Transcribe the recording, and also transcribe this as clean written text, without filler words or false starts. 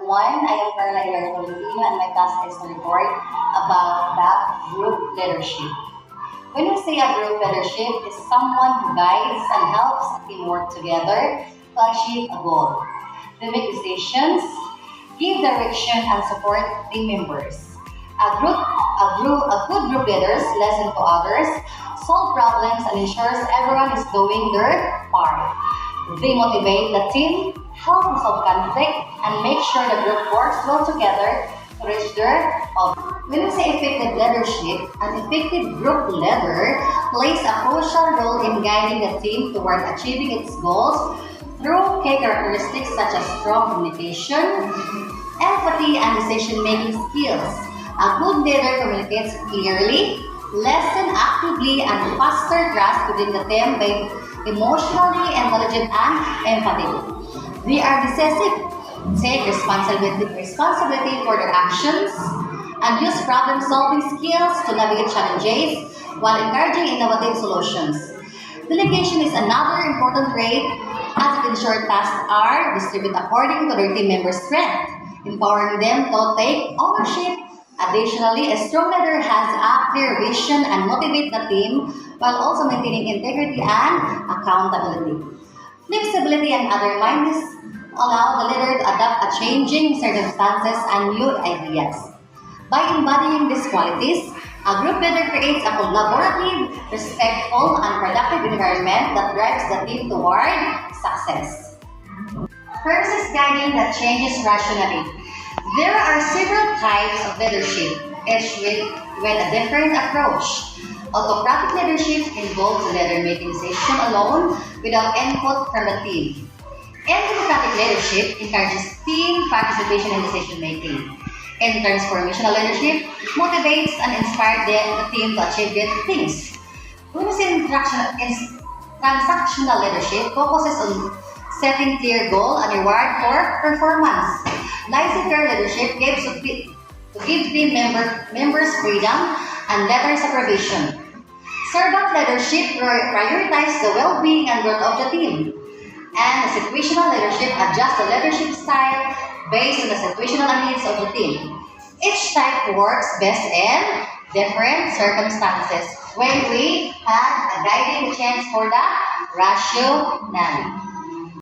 everyone. I am Carla Hilario Tolentino and my task is to report about the group leadership. When we say a group leadership, is someone who guides and helps a team work together to achieve a goal. They make decisions, give direction, and support team members. A good group leaders listen to others, solve problems, and ensures everyone is doing their part. They motivate the team, help resolve conflict, and make sure the group works well together to reach their objective. When we say effective leadership, an effective group leader plays a crucial role in guiding the team toward achieving its goals through key characteristics such as strong communication, empathy, and decision-making skills. A good leader communicates clearly, listens actively, and fosters trust within the team by emotionally intelligent and empathetic. They are decisive, take responsibility for their actions, and use problem-solving skills to navigate challenges while encouraging innovative solutions. Delegation is another important trait as it ensures tasks are distributed according to their team members' strength, empowering them to take ownership. Additionally, a strong leader has a clear vision and motivates the team while also maintaining integrity and accountability. Flexibility and other minds allow the leader to adapt to changing circumstances and new ideas. By embodying these qualities, a group leader creates a collaborative, respectful, and productive environment that drives the team toward success. First is guiding that changes rationally. There are several types of leadership, each with a different approach. Autocratic leadership involves the leader making decisions alone without input from the team. And democratic leadership encourages team participation in decision making. And transformational leadership motivates and inspires the team to achieve great things. When we say transactional leadership focuses on setting clear goal and reward for performance. Laissez-faire leadership gives to give team members freedom and better supervision. Servant leadership prioritizes the well-being and growth of the team. And situational leadership adjusts the leadership style based on the situational needs of the team. Each type works best in different circumstances when we have a guiding chance for the rationality.